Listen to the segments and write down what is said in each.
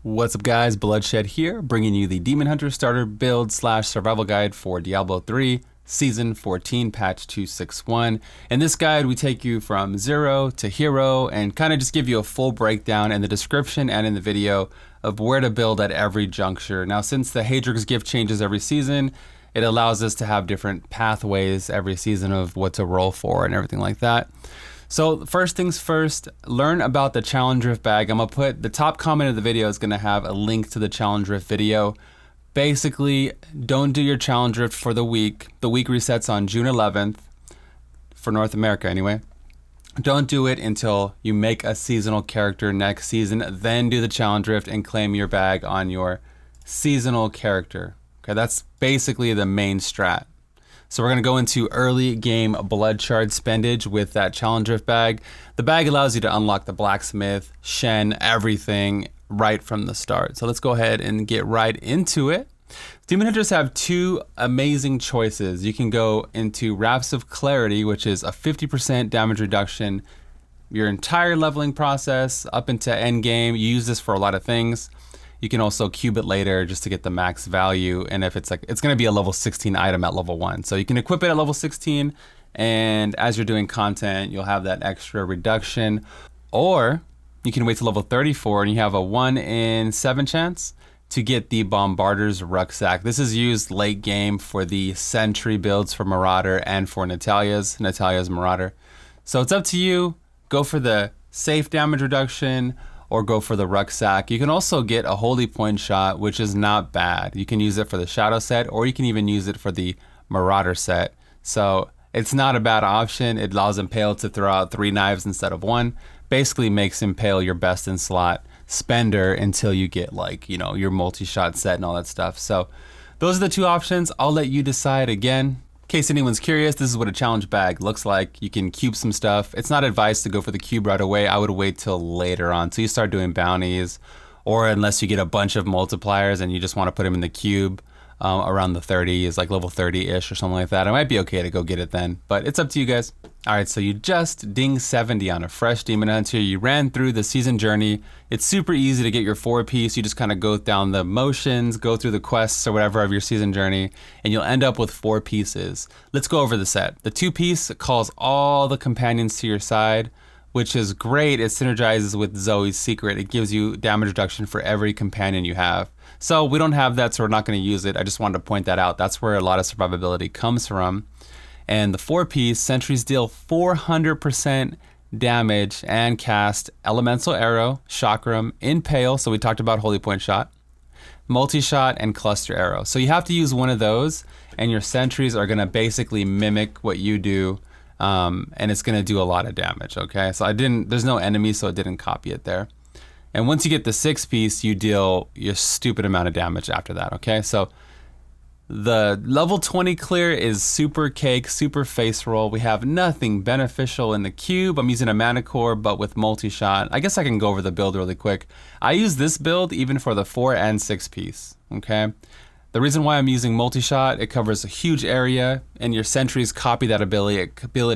What's up guys, Bloodshed here, bringing you the Demon Hunter starter build / survival guide for Diablo 3 Season 14 patch 261. In this guide we take you from 0 to hero and kind of just give you a full breakdown in the description and in the video of where to build at every juncture. Now since the Hadrig's gift changes every season, it allows us to have different pathways every season of what to roll for and everything like that. So first things first, learn about the challenge rift bag. I'm gonna put the top comment of the video is gonna have a link to the challenge rift video. Basically, don't do your challenge rift for the week. The week resets on June 11th, for North America anyway. Don't do it until you make a seasonal character next season, then do the challenge rift and claim your bag on your seasonal character. Okay, that's basically the main strat. So we're gonna go into early game blood shard spendage with that challenge rift bag. The bag allows you to unlock the blacksmith, Shen, everything right from the start. So let's go ahead and get right into it. Demon Hunters have two amazing choices. You can go into Wraps of Clarity, which is a 50% damage reduction. Your entire leveling process up into end game, you use this for a lot of things. You can also cube it later just to get the max value. And if it's gonna be a level 16 item at level 1. So you can equip it at level 16 and as you're doing content, you'll have that extra reduction. Or you can wait till level 34 and you have a 1 in 7 chance to get the Bombarder's Rucksack. This is used late game for the Sentry builds for Marauder and for Natalia's Marauder. So it's up to you. Go for the safe damage reduction or go for the rucksack. You can also get a holy point shot, which is not bad. You can use it for the shadow set, or you can even use it for the Marauder set. So it's not a bad option. It allows Impale to throw out 3 knives instead of 1. Basically makes Impale your best in slot spender until you get your multi-shot set and all that stuff. So those are the two options. I'll let you decide. Again, in case anyone's curious, this is what a challenge bag looks like. You can cube some stuff. It's not advised to go for the cube right away. I would wait till later on. So you start doing bounties, or unless you get a bunch of multipliers and you just want to put them in the cube around the 30s, like level 30-ish or something like that. It might be okay to go get it then, but it's up to you guys. All right, so you just ding 70 on a fresh Demon Hunter. You ran through the season journey. It's super easy to get your 4-piece. You just kind of go down the motions, go through the quests or whatever of your season journey, and you'll end up with 4 pieces. Let's go over the set. The 2-piece calls all the companions to your side, which is great. It synergizes with Zoe's secret. It gives you damage reduction for every companion you have. So we don't have that, so we're not going to use it. I just wanted to point that out. That's where a lot of survivability comes from. And the 4-piece, sentries deal 400% damage and cast Elemental Arrow, Chakram, Impale, so we talked about Holy Point Shot, Multi-Shot, and Cluster Arrow. So you have to use one of those, and your sentries are going to basically mimic what you do, and it's going to do a lot of damage, okay? So there's no enemy, so it didn't copy it there. And once you get the 6-piece, you deal your stupid amount of damage after that, okay? So the level 20 clear is super cake, super face roll. We have nothing beneficial in the cube. I'm using a mana core, but with multi-shot. I guess I can go over the build really quick. I use this build even for the 4 and 6-piece, okay? The reason why I'm using multi-shot, it covers a huge area, and your sentries copy that ability.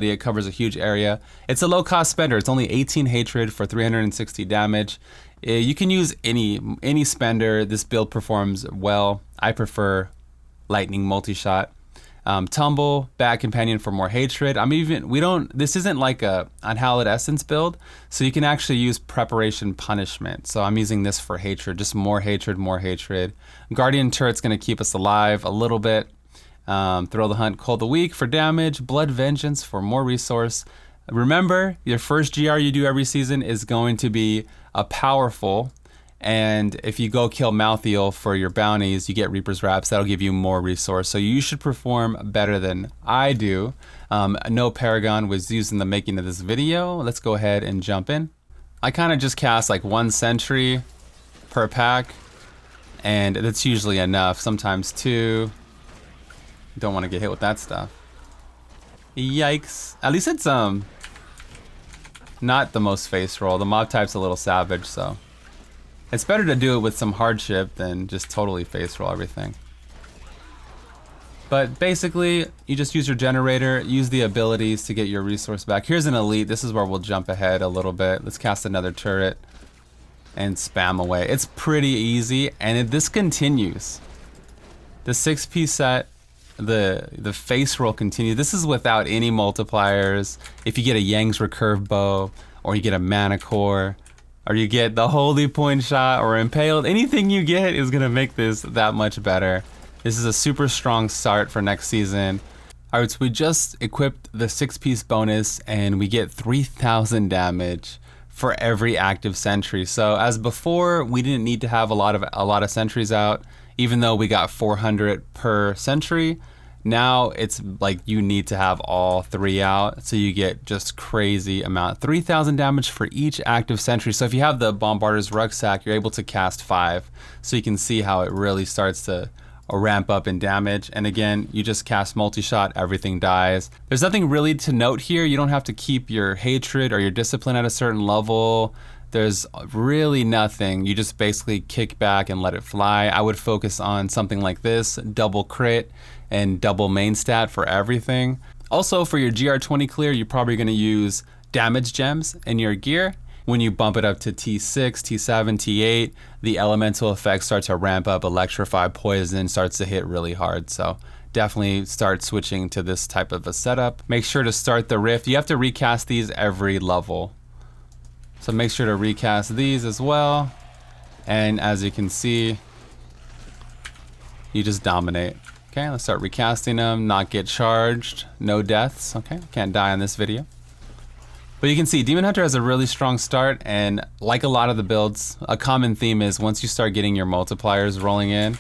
It covers a huge area. It's a low-cost spender. It's only 18 hatred for 360 damage. You can use any spender. This build performs well. I prefer lightning multi-shot. Tumble, bad companion for more hatred. This isn't like a Unhallowed Essence build, so you can actually use preparation punishment. So I'm using this for hatred, just more hatred, more hatred. Guardian turret's gonna keep us alive a little bit. Thrill the Hunt, Cold the Weak for damage, Blood Vengeance for more resource. Remember, your first GR you do every season is going to be a powerful, and if you go kill Malthael for your bounties, you get Reaper's Wraps. That'll give you more resource. So you should perform better than I do. No Paragon was used in the making of this video. Let's go ahead and jump in. I kind of just cast like 1 sentry per pack, and that's usually enough. Sometimes 2. Don't want to get hit with that stuff. Yikes. At least it's not the most face roll. The mob type's a little savage, so it's better to do it with some hardship than just totally face roll everything. But basically, you just use your generator, use the abilities to get your resource back. Here's an elite. This is where we'll jump ahead a little bit. Let's cast another turret. and spam away. It's pretty easy, and this continues. The 6-piece set, the face roll continues. This is without any multipliers. If you get a Yang's recurve bow, or you get a mana core, or you get the holy point shot or impaled, anything you get is gonna make this that much better. This is a super strong start for next season. All right, so we just equipped the 6-piece bonus and we get 3,000 damage for every active sentry. So as before, we didn't need to have a lot of sentries out, even though we got 400 per sentry. Now it's like you need to have all 3 out, so you get just crazy amount. 3,000 damage for each active sentry. So if you have the Bombarder's Rucksack, you're able to cast 5. So you can see how it really starts to ramp up in damage. And again, you just cast multi-shot, everything dies. There's nothing really to note here. You don't have to keep your hatred or your discipline at a certain level. There's really nothing. You just basically kick back and let it fly. I would focus on something like this, double crit and double main stat for everything. Also for your GR20 clear, you're probably gonna use damage gems in your gear. When you bump it up to T6, T7, T8, the elemental effects start to ramp up. Electrify, poison starts to hit really hard. So definitely start switching to this type of a setup. Make sure to start the rift. You have to recast these every level. So make sure to recast these as well. And as you can see, you just dominate. Okay, let's start recasting them, not get charged, no deaths. Okay, can't die on this video. But you can see Demon Hunter has a really strong start, and like a lot of the builds, a common theme is once you start getting your multipliers rolling in,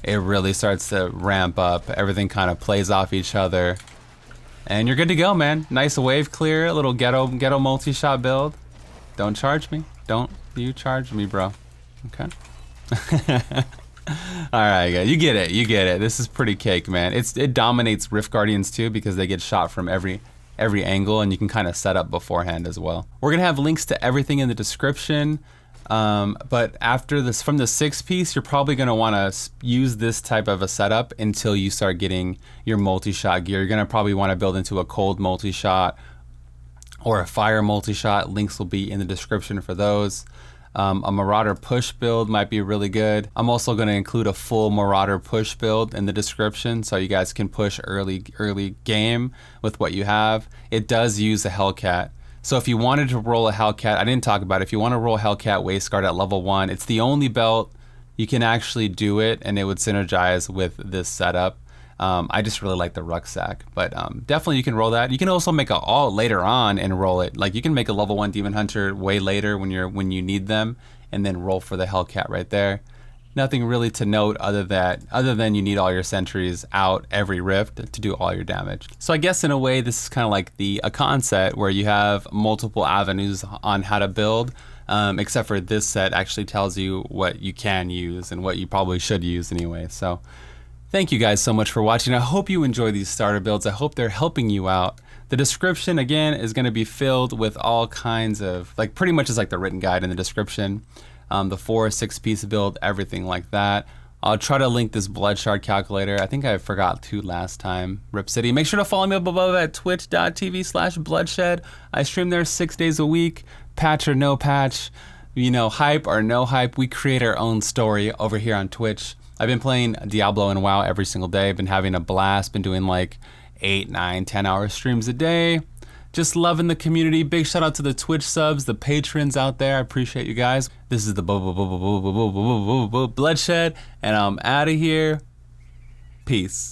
it really starts to ramp up. Everything kind of plays off each other. And you're good to go, man. Nice wave clear, a little ghetto multi-shot build. Don't charge me. Don't you charge me, bro. Okay. Alright, guys, you get it. This is pretty cake, man. It dominates Rift Guardians too because they get shot from every angle, and you can kind of set up beforehand as well. We're gonna have links to everything in the description, but after this, from the 6-piece, you're probably gonna wanna use this type of a setup until you start getting your multi-shot gear. You're gonna probably wanna build into a cold multi-shot or a fire multi-shot. Links will be in the description for those. A Marauder push build might be really good. I'm also going to include a full Marauder push build in the description so you guys can push early game with what you have. It does use a Hellcat. So if you wanted to roll a Hellcat, I didn't talk about it. If you want to roll Hellcat Waistguard at level 1, it's the only belt you can actually do it, and it would synergize with this setup. I just really like the rucksack, but definitely you can roll that. You can also make a all later on and roll it. Like you can make a level 1 Demon Hunter way later when you need them, and then roll for the Hellcat right there. Nothing really to note other than you need all your sentries out every rift to do all your damage. So I guess in a way this is kind of like a con set where you have multiple avenues on how to build, except for this set actually tells you what you can use and what you probably should use anyway. So thank you guys so much for watching. I hope you enjoy these starter builds. I hope they're helping you out. The description, again, is going to be filled with all kinds of, like pretty much is like the written guide in the description. The 4 or 6-piece build, everything like that. I'll try to link this blood shard calculator. I think I forgot to last time. Rip City. Make sure to follow me up above at twitch.tv/bloodshed. I stream there 6 days a week. Patch or no patch, you know, hype or no hype. We create our own story over here on Twitch. I've been playing Diablo and WoW every single day. Been having a blast. Been doing like 8, 9, 10 hour streams a day. Just loving the community. Big shout out to the Twitch subs, the patrons out there. I appreciate you guys. This is the Bloodshed, and I'm out of here. Peace.